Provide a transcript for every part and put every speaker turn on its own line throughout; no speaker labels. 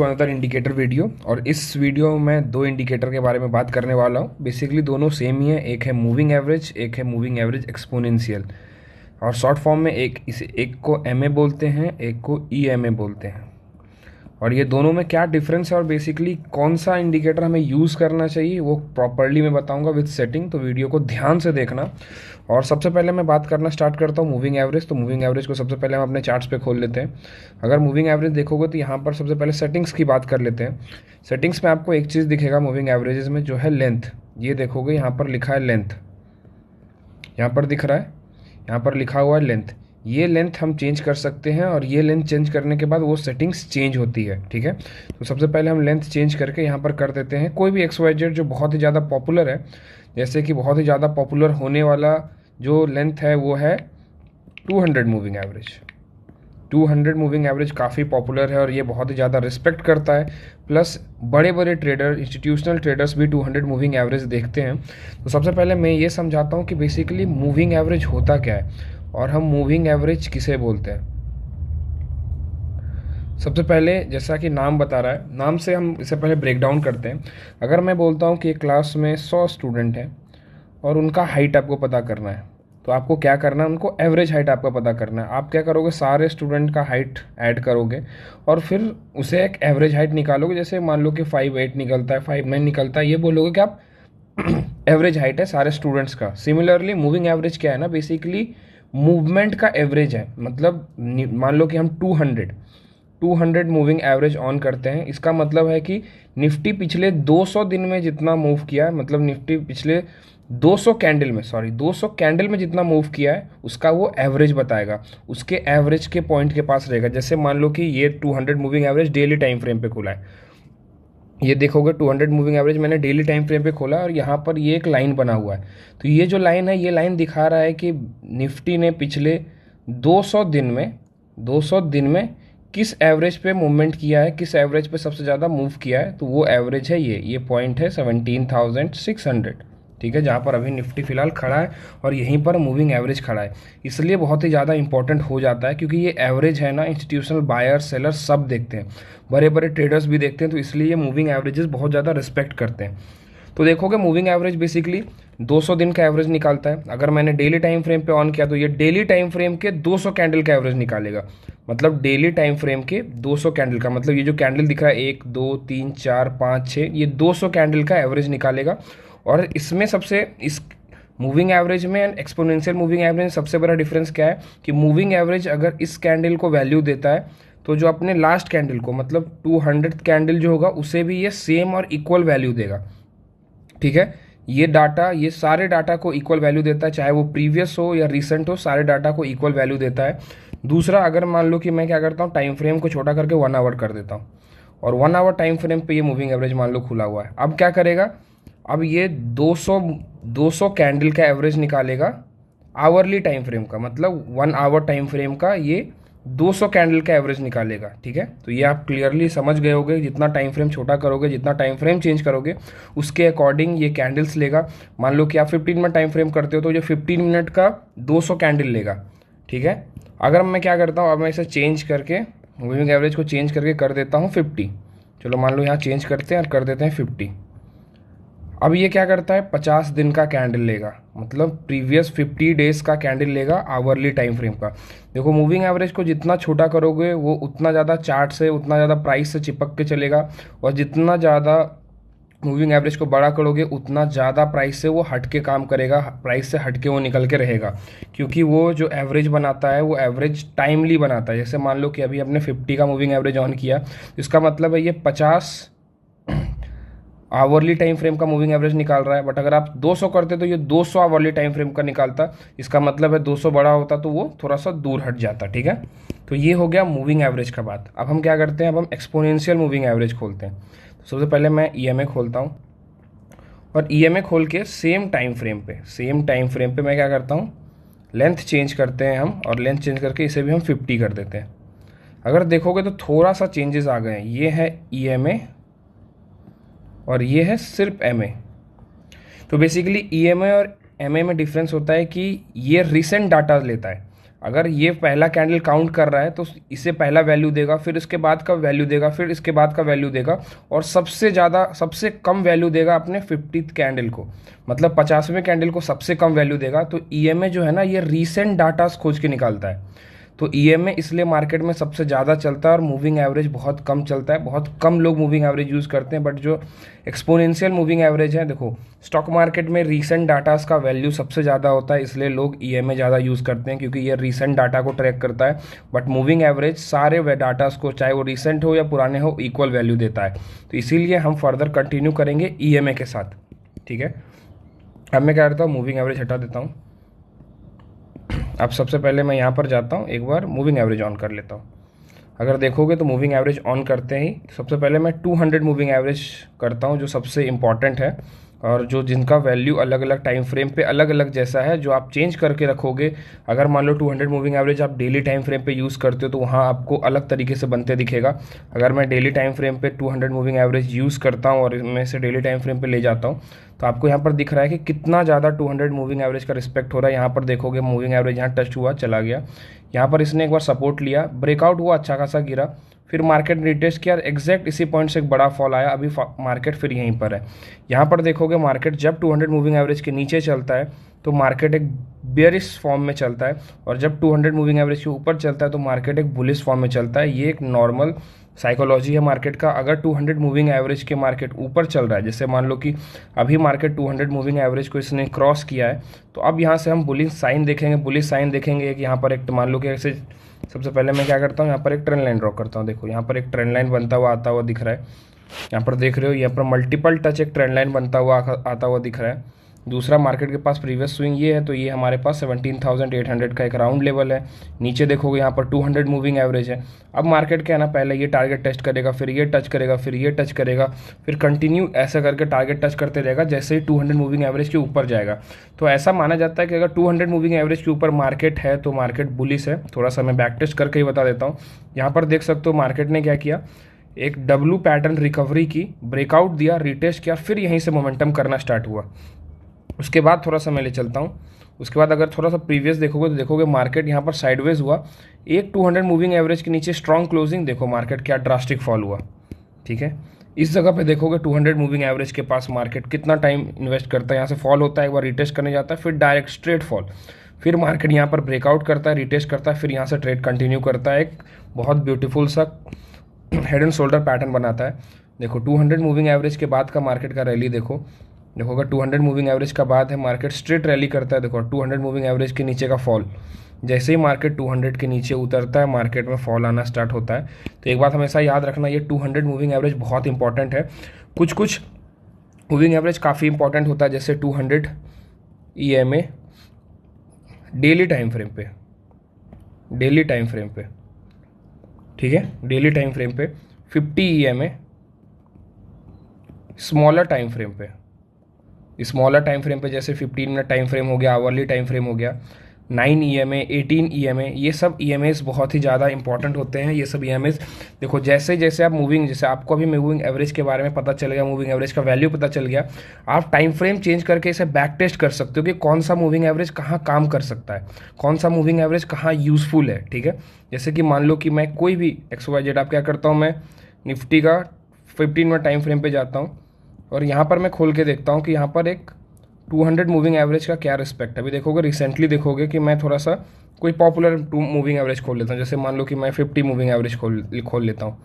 Another indicator video. और इस video में मैं दो इंडिकेटर के बारे में बात करने वाला हूँ। बेसिकली दोनों सेम ही है, एक है मूविंग एवरेज, एक है मूविंग एवरेज एक्सपोनेंशियल। और शॉर्ट फॉर्म में एक को एम ए बोलते हैं, एक को ई एम ए बोलते हैं। और ये दोनों में क्या डिफरेंस है और बेसिकली कौन सा इंडिकेटर हमें यूज़ करना चाहिए वो प्रॉपरली मैं बताऊंगा विद सेटिंग, तो वीडियो को ध्यान से देखना। और सबसे पहले मैं बात करना स्टार्ट करता हूँ मूविंग एवरेज। तो मूविंग एवरेज को सबसे पहले हम अपने चार्ट्स पे खोल लेते हैं। अगर मूविंग एवरेज देखोगे तो यहाँ पर सबसे पहले सेटिंग्स की बात कर लेते हैं। सेटिंग्स में आपको एक चीज़ दिखेगा मूविंग एवरेजेस में, जो है लेंथ। ये देखोगे यहाँ पर लिखा है लेंथ, यहाँ पर दिख रहा है, यहाँ पर लिखा हुआ है लेंथ। ये लेंथ हम चेंज कर सकते हैं और ये लेंथ चेंज करने के बाद वो सेटिंग्स चेंज होती है। ठीक है, तो सबसे पहले हम लेंथ चेंज करके यहाँ पर कर देते हैं कोई भी XYZ जो बहुत ही ज़्यादा पॉपुलर है। जैसे कि बहुत ही ज़्यादा पॉपुलर होने वाला जो लेंथ है वो है 200 मूविंग एवरेज। 200 मूविंग एवरेज काफ़ी पॉपुलर है और ये बहुत ही ज़्यादा रिस्पेक्ट करता है। प्लस बड़े बड़े ट्रेडर, इंस्टीट्यूशनल ट्रेडर्स भी 200 मूविंग एवरेज देखते हैं। तो सबसे पहले मैं ये समझाता हूँ कि बेसिकली मूविंग एवरेज होता क्या है और हम मूविंग एवरेज किसे बोलते हैं। सबसे पहले जैसा कि नाम बता रहा है, नाम से हम इसे पहले ब्रेक डाउन करते हैं। अगर मैं बोलता हूँ कि एक क्लास में 100 स्टूडेंट हैं और उनका हाइट आपको पता करना है, तो आपको क्या करना है, उनको एवरेज हाइट आपका पता करना है। आप क्या करोगे, सारे स्टूडेंट का हाइट ऐड करोगे और फिर उसे एक एवरेज हाइट निकालोगे। जैसे मान लो कि 5'8" निकलता है, 5'9" निकलता है, ये बोलोगे कि आप एवरेज हाइट है सारे स्टूडेंट्स का। सिमिलरली मूविंग एवरेज क्या है ना, बेसिकली मूवमेंट का एवरेज है। मतलब मान लो कि हम 200 मूविंग एवरेज ऑन करते हैं, इसका मतलब है कि निफ्टी पिछले 200 दिन में जितना मूव किया है, मतलब निफ्टी पिछले 200 कैंडल में जितना मूव किया है उसका वो एवरेज बताएगा, उसके एवरेज के पॉइंट के पास रहेगा। जैसे मान लो कि ये 200 moving average daily time frame पे खुला है, ये देखोगे 200 मूविंग एवरेज मैंने डेली टाइम फ्रेम पे खोला और यहाँ पर ये एक लाइन बना हुआ है। तो ये जो लाइन है, ये लाइन दिखा रहा है कि निफ्टी ने पिछले 200 दिन में किस एवरेज पे मूवमेंट किया है, किस एवरेज पे सबसे ज़्यादा मूव किया है। तो वो एवरेज है ये पॉइंट है 17,600। ठीक है, जहाँ पर अभी निफ्टी फिलहाल खड़ा है और यहीं पर मूविंग एवरेज खड़ा है। इसलिए बहुत ही ज़्यादा इंपॉर्टेंट हो जाता है, क्योंकि ये एवरेज है ना, इंस्टीट्यूशनल बायर सेलर सब देखते हैं, बड़े बड़े ट्रेडर्स भी देखते हैं। तो इसलिए ये मूविंग एवरेजेस बहुत ज़्यादा रिस्पेक्ट करते हैं। तो देखोगे मूविंग एवरेज बेसिकली 200 दिन का एवरेज निकालता है। अगर मैंने डेली टाइम फ्रेम पे ऑन किया तो ये डेली टाइम फ्रेम के 200 कैंडल का एवरेज निकालेगा। मतलब डेली टाइम फ्रेम के 200 कैंडल का, मतलब ये जो कैंडल दिख रहा है 1 2 3 4 5 6, ये 200 कैंडल का एवरेज निकालेगा। और इसमें सबसे इस मूविंग एवरेज में एंड एक्सपोनेंशियल मूविंग एवरेज में सबसे बड़ा डिफरेंस क्या है कि मूविंग एवरेज अगर इस कैंडल को वैल्यू देता है तो जो अपने लास्ट कैंडल को, मतलब 200 कैंडल जो होगा उसे भी ये सेम और इक्वल वैल्यू देगा। ठीक है, ये डाटा, ये सारे डाटा को इक्वल वैल्यू देता है, चाहे वो प्रीवियस हो या रिसेंट हो, सारे डाटा को इक्वल वैल्यू देता है। दूसरा, अगर मान लो कि मैं क्या करता हूँ, टाइम फ्रेम को छोटा करके 1 आवर कर देता हूँ और 1 आवर टाइम फ्रेम पे ये मूविंग एवरेज मान लो खुला हुआ है। अब क्या करेगा, अब ये 200 कैंडल का एवरेज निकालेगा आवरली टाइम फ्रेम का, मतलब 1 आवर टाइम फ्रेम का ये 200 कैंडल का एवरेज निकालेगा। ठीक है, तो ये आप क्लियरली समझ गए होगे, जितना टाइम फ्रेम छोटा करोगे, जितना टाइम फ्रेम चेंज करोगे, उसके अकॉर्डिंग ये कैंडल्स लेगा। मान लो कि आप 15 मिनट टाइम फ्रेम करते हो तो ये 15 मिनट का 200 कैंडल लेगा। ठीक है, अगर मैं क्या करता हूँ, अब मैं इसे चेंज करके मूविंग एवरेज को चेंज करके कर देता हूँ 50। चलो मान लो यहाँ चेंज करते हैं और कर देते हैं 50। अब ये क्या करता है, 50 दिन का कैंडल लेगा, मतलब प्रीवियस 50 डेज का कैंडल लेगा आवरली टाइम फ्रेम का। देखो मूविंग एवरेज को जितना छोटा करोगे वो उतना ज़्यादा चार्ट से, उतना ज़्यादा प्राइस से चिपक के चलेगा, और जितना ज़्यादा मूविंग एवरेज को बड़ा करोगे उतना ज़्यादा प्राइस से वो हट के काम करेगा, प्राइस से हट के वो निकल के रहेगा। क्योंकि वो जो एवरेज बनाता है वो एवरेज टाइमली बनाता है। जैसे मान लो कि अभी हमने 50 का मूविंग एवरेज ऑन किया, इसका मतलब है ये 50 आवरली टाइम फ्रेम का मूविंग एवरेज निकाल रहा है। बट अगर आप 200 करते तो ये 200 आवरली टाइम फ्रेम का निकालता। इसका मतलब है 200 बड़ा होता तो वो थोड़ा सा दूर हट जाता। ठीक है, तो ये हो गया मूविंग एवरेज का बात। अब हम क्या करते हैं, अब हम एक्सपोनेंशियल मूविंग एवरेज खोलते हैं। तो सबसे पहले मैं EMA खोलता हूँ और EMA खोल के सेम टाइम फ्रेम पे मैं क्या करता हूँ, लेंथ चेंज करते हैं हम, और लेंथ चेंज करके इसे भी हम 50 कर देते हैं। अगर देखोगे तो थोड़ा सा चेंजेस आ गए हैं। ये है EMA और ये है सिर्फ MA। तो बेसिकली EMA और MA में डिफरेंस होता है कि ये रिसेंट डाटा लेता है। अगर ये पहला कैंडल काउंट कर रहा है तो इसे पहला वैल्यू देगा, फिर इसके बाद का वैल्यू देगा, फिर इसके बाद का वैल्यू देगा, और सबसे ज़्यादा सबसे कम वैल्यू देगा अपने 50th कैंडल को, मतलब 50वें कैंडल को सबसे कम वैल्यू देगा। तो ईएमए जो है ना, ये रीसेंट डाटास खोज के निकालता है। तो ईएमए इसलिए मार्केट में सबसे ज़्यादा चलता है और मूविंग एवरेज बहुत कम चलता है। बहुत कम लोग मूविंग एवरेज यूज़ करते हैं, बट जो एक्सपोनेंशियल मूविंग एवरेज है, देखो स्टॉक मार्केट में रीसेंट डाटास का वैल्यू सबसे ज़्यादा होता है, इसलिए लोग ईएमए ज़्यादा यूज़ करते हैं क्योंकि ये रीसेंट डाटा को ट्रैक करता है। बट मूविंग एवरेज सारे वे डाटास को, चाहे वो रीसेंट हो या पुराने हो, इक्वल वैल्यू देता है। तो इसीलिए हम फर्दर कंटिन्यू करेंगे ईएमए के साथ, ठीक है। अब मैं क्या करता हूँ, मूविंग एवरेज हटा देता हूँ। अब सबसे पहले मैं यहाँ पर जाता हूँ, एक बार मूविंग एवरेज ऑन कर लेता हूँ। अगर देखोगे तो मूविंग एवरेज ऑन करते ही सबसे पहले मैं 200 मूविंग एवरेज करता हूँ, जो सबसे इम्पॉर्टेंट है और जो जिनका वैल्यू अलग अलग टाइम फ्रेम पे अलग अलग जैसा है, जो आप चेंज करके रखोगे। अगर मान लो 200 मूविंग एवरेज आप डेली टाइम फ्रेम पे यूज़ करते हो तो वहाँ आपको अलग तरीके से बनते दिखेगा। अगर मैं डेली टाइम फ्रेम पे 200 मूविंग एवरेज यूज़ करता हूँ और मैं इसे डेली टाइम फ्रेम पे ले जाता हूँ तो आपको यहाँ पर दिख रहा है कि कितना ज़्यादा 200 मूविंग एवरेज का रिस्पेक्ट हो रहा है। यहाँ पर देखोगे मूविंग एवरेज यहाँ टच हुआ, चला गया। यहाँ पर इसने एक बार सपोर्ट लिया, ब्रेकआउट हुआ, अच्छा खासा गिरा, फिर मार्केट रिटेस्ट किया, एग्जैक्ट इसी पॉइंट से एक बड़ा फॉल आया। अभी मार्केट फिर यहीं पर है। यहाँ पर देखोगे मार्केट जब 200 मूविंग एवरेज के नीचे चलता है तो मार्केट एक बेयरिश फॉर्म में चलता है, और जब 200 मूविंग एवरेज के ऊपर चलता है तो मार्केट एक बुलिश फॉर्म में चलता है। ये एक नॉर्मल साइकोलॉजी है मार्केट का। अगर 200 मूविंग एवरेज के मार्केट ऊपर चल रहा है, जैसे मान लो कि अभी मार्केट 200 मूविंग एवरेज को इसने क्रॉस किया है, तो अब यहाँ से हम बुलिश साइन देखेंगे। बुलिश साइन देखेंगे कि यहाँ पर एक, मान लो कि ऐसे, सबसे पहले मैं क्या करता हूँ, यहाँ पर एक ट्रेंड लाइन ड्रॉ करता हूँ। देखो यहाँ पर एक ट्रेंड लाइन बनता हुआ आता हुआ दिख रहा है। यहाँ पर देख रहे हो, यहाँ पर मल्टीपल टच एक ट्रेंड लाइन बनता हुआ आता हुआ दिख रहा है। दूसरा, मार्केट के पास प्रीवियस स्विंग ये है, तो ये हमारे पास 17,800 का एक राउंड लेवल है। नीचे देखोगे यहाँ पर 200 मूविंग एवरेज है। अब मार्केट क्या है ना, पहले ये टारगेट टेस्ट करेगा, फिर ये टच करेगा, फिर ये टच करेगा, फिर कंटिन्यू ऐसा करके टारगेट टच करते रहेगा जैसे ही 200 मूविंग एवरेज के ऊपर जाएगा। तो ऐसा माना जाता है कि अगर 200 मूविंग एवरेज के ऊपर मार्केट है तो मार्केट बुलिश है। थोड़ा सा मैं बैक टेस्ट करके ही बता देता हूँ। यहाँ पर देख सकते हो मार्केट ने क्या किया, एक डब्लू पैटर्न रिकवरी की, ब्रेकआउट दिया, रिटेस्ट किया, फिर यहीं से मोमेंटम करना स्टार्ट हुआ। उसके बाद थोड़ा सा मैं ले चलता हूँ। उसके बाद अगर थोड़ा सा प्रीवियस देखोगे तो देखोगे मार्केट यहाँ पर साइडवेज हुआ, एक 200 मूविंग एवरेज के नीचे स्ट्रॉन्ग क्लोजिंग, देखो मार्केट क्या ड्रास्टिक फॉल हुआ, ठीक है। इस जगह पे देखोगे 200 मूविंग एवरेज के पास मार्केट कितना टाइम इन्वेस्ट करता है। यहाँ से फॉल होता है, एक बार रिटेस्ट करने जाता है, फिर डायरेक्ट स्ट्रेट फॉल, फिर मार्केट यहाँ पर ब्रेकआउट करता है, रिटेस्ट करता है, फिर यहाँ से ट्रेड कंटिन्यू करता है। एक बहुत ब्यूटीफुल सा हेड एंड शोल्डर पैटर्न बनाता है। देखो 200 मूविंग एवरेज के बाद का मार्केट का रैली देखो अगर 200 मूविंग एवरेज का बाद है, मार्केट स्ट्रेट रैली करता है। देखो 200 मूविंग एवरेज के नीचे का फॉल, जैसे ही मार्केट 200 के नीचे उतरता है मार्केट में फॉल आना स्टार्ट होता है। तो एक बात हमेशा याद रखना, ये 200 मूविंग एवरेज बहुत इंपॉर्टेंट है। कुछ कुछ मूविंग एवरेज काफ़ी इंपॉर्टेंट होता है, जैसे 200 EMA डेली टाइम फ्रेम पे, ठीक है, डेली टाइम फ्रेम पे। 50 EMA स्मॉलर टाइम फ्रेम पे, स्मॉलर टाइम फ्रेम पे जैसे 15 मिनट टाइम फ्रेम हो गया, आवरली टाइम फ्रेम हो गया। 9 EMA, 18 EMA, ये सब EMAs बहुत ही ज़्यादा इंपॉर्टेंट होते हैं। ये सब EMAs देखो, जैसे जैसे आप मूविंग, जैसे आपको अभी मूविंग एवरेज के बारे में पता चल गया, मूविंग एवरेज का वैल्यू पता चल गया, आप टाइम फ्रेम चेंज करके इसे बैक टेस्ट कर सकते हो कि कौन सा मूविंग एवरेज कहाँ काम कर सकता है, कौन सा मूविंग एवरेज कहाँ यूज़फुल है, ठीक है। जैसे कि मान लो कि मैं कोई भी XYZ, आप क्या करता हूँ, मैं निफ्टी का 15 मिनट टाइम फ्रेम पर जाता हूँ और यहाँ पर मैं खोल के देखता हूँ कि यहाँ पर एक 200 मूविंग एवरेज का क्या रिस्पेक्ट है। अभी देखोगे, रिसेंटली देखोगे कि मैं थोड़ा सा कोई पॉपुलर मूविंग एवरेज खोल लेता हूँ। जैसे मान लो कि मैं 50 मूविंग एवरेज खोल लेता हूँ।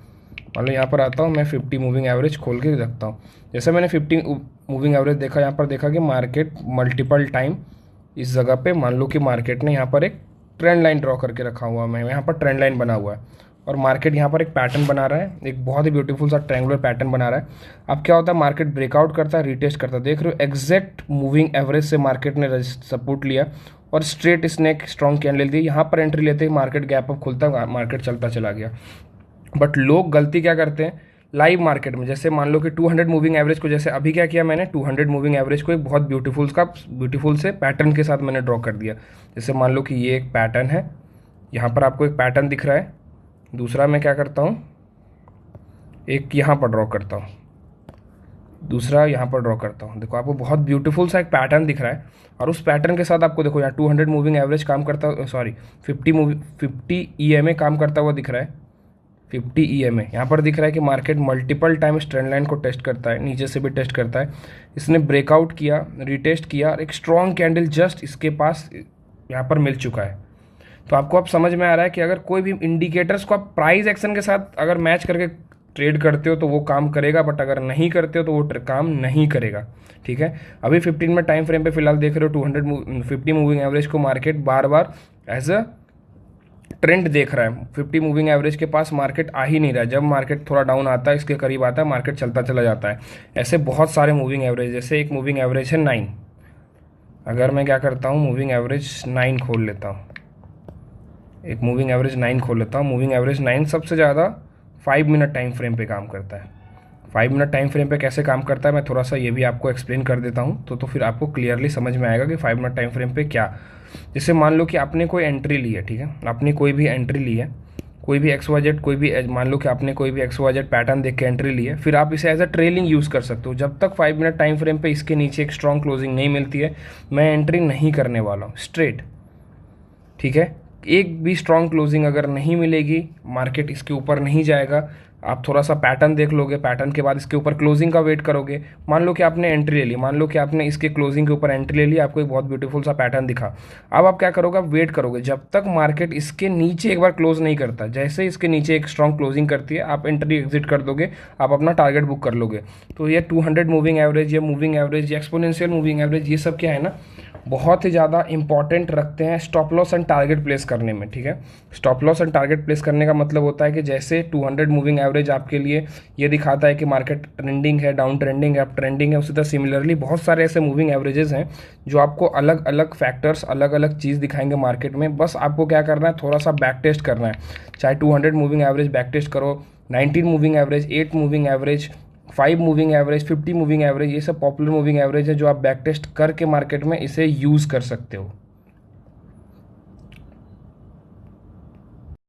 मान लो यहाँ पर आता हूँ, मैं 50 मूविंग एवरेज खोल के रखता हूँ। जैसे मैंने 50 मूविंग एवरेज देखा, यहाँ पर देखा कि मार्केट मल्टीपल टाइम इस जगह पे, मान लो कि मार्केट ने यहाँ पर एक ट्रेंड लाइन ड्रॉ करके रखा हुआ, मैं यहाँ पर ट्रेंड लाइन बना हुआ है और मार्केट यहाँ पर एक पैटर्न बना रहा है, एक बहुत ही ब्यूटीफुल सा ट्रायंगुलर पैटर्न बना रहा है। अब क्या होता है, मार्केट ब्रेकआउट करता है, रिटेस्ट करता है। देख रहे हो, एग्जैक्ट मूविंग एवरेज से मार्केट ने सपोर्ट लिया और स्ट्रेट इसने एक स्ट्रॉन्ग कैंडल दी। यहाँ पर एंट्री लेते ही मार्केट गैप अप खुलता है, मार्केट चलता चला गया। बट लोग गलती क्या करते हैं लाइव मार्केट में, जैसे मान लो कि 200 मूविंग एवरेज को, जैसे अभी क्या किया मैंने, 200 मूविंग एवरेज को एक बहुत ब्यूटीफुल से पैटर्न के साथ मैंने ड्रॉ कर दिया। जैसे मान लो कि ये एक पैटर्न है, यहाँ पर आपको एक पैटर्न दिख रहा है। दूसरा मैं क्या करता हूँ, एक यहाँ पर ड्रॉ करता हूँ, दूसरा यहाँ पर ड्रॉ करता हूँ। देखो आपको बहुत ब्यूटीफुल सा एक पैटर्न दिख रहा है, और उस पैटर्न के साथ आपको देखो यहाँ 200 मूविंग एवरेज काम करता, सॉरी 50 EMA काम करता हुआ दिख रहा है। 50 EMA यहाँ पर दिख रहा है कि market multiple times trend line को टेस्ट करता है, नीचे से भी टेस्ट करता है। इसने ब्रेकआउट किया, रिटेस्ट किया, और एक स्ट्रॉन्ग कैंडल जस्ट इसके पास यहाँ पर मिल चुका है। तो आपको अब समझ में आ रहा है कि अगर कोई भी इंडिकेटर्स को आप प्राइस एक्शन के साथ अगर मैच करके ट्रेड करते हो तो वो काम करेगा, बट अगर नहीं करते हो तो वो काम नहीं करेगा। ठीक है, अभी 15 में टाइम फ्रेम पे फिलहाल देख रहे हो 250 मूविंग एवरेज को मार्केट बार बार एज अ ट्रेंड देख रहा है। 50 मूविंग एवरेज के पास मार्केट आ ही नहीं रहा है। जब मार्केट थोड़ा डाउन आता है, इसके करीब आता है, मार्केट चलता चला जाता है। ऐसे बहुत सारे मूविंग एवरेज, जैसे एक मूविंग एवरेज है 9। अगर मैं क्या करता हूँ, मूविंग एवरेज 9 खोल लेता हूँ, एक मूविंग एवरेज 9 खोल लेता हूँ। मूविंग एवरेज 9 सबसे ज़्यादा 5 मिनट टाइम फ्रेम पे काम करता है। 5 मिनट टाइम फ्रेम पे कैसे काम करता है मैं थोड़ा सा ये भी आपको एक्सप्लेन कर देता हूँ, तो फिर आपको क्लियरली समझ में आएगा कि 5 मिनट टाइम फ्रेम पे क्या। जैसे मान लो कि आपने कोई एंट्री ली है, ठीक है, आपने कोई भी एंट्री ली है, कोई भी XYZ, कोई भी, मान लो कि आपने कोई भी XYZ पैटर्न देख के एंट्री ली है, फिर आप इसे एज अ ट्रेलिंग यूज़ कर सकते हो। जब तक 5 मिनट टाइम फ्रेम पे इसके नीचे एक स्ट्रॉन्ग क्लोजिंग नहीं मिलती है, मैं एंट्री नहीं करने वाला हूँ स्ट्रेट। ठीक है, एक भी स्ट्रॉन्ग क्लोजिंग अगर नहीं मिलेगी, मार्केट इसके ऊपर नहीं जाएगा, आप थोड़ा सा पैटर्न देख लोगे, पैटर्न के बाद इसके ऊपर क्लोजिंग का वेट करोगे। मान लो कि आपने एंट्री ले ली, मान लो कि आपने इसके क्लोजिंग के ऊपर एंट्री ले ली, आपको एक बहुत ब्यूटीफुल सा पैटर्न दिखा। अब आप क्या करोगे, आप वेट करोगे जब तक मार्केट इसके नीचे एक बार क्लोज नहीं करता। जैसे ही इसके नीचे एक स्ट्रॉन्ग क्लोजिंग करती है, आप एंट्री एग्जिट कर दोगे, आप अपना टारगेट बुक कर लोगे। तो ये 200 मूविंग एवरेज, ये मूविंग एवरेज, ये एक्सपोनेंशियल मूविंग एवरेज, ये सब क्या है ना, बहुत ही ज़्यादा इंपॉर्टेंट रखते हैं stop loss and target place करने में। ठीक है, stop loss and target place करने का मतलब होता है कि जैसे 200 मूविंग एवरेज आपके लिए ये दिखाता है कि मार्केट ट्रेंडिंग है, डाउन ट्रेंडिंग है, अप ट्रेंडिंग है, उसी तरह सिमिलरली बहुत सारे ऐसे मूविंग एवरेजेस हैं जो आपको अलग अलग फैक्टर्स, अलग अलग चीज़ दिखाएंगे मार्केट में। बस आपको क्या करना है, थोड़ा सा बैक टेस्ट करना है। चाहे 200 मूविंग एवरेज बैक टेस्ट करो, 19 moving average, 8 moving average, 5 moving average, 50 moving average, ये सब पॉपुलर मूविंग एवरेज है जो आप बैक टेस्ट करके मार्केट में इसे यूज़ कर सकते हो।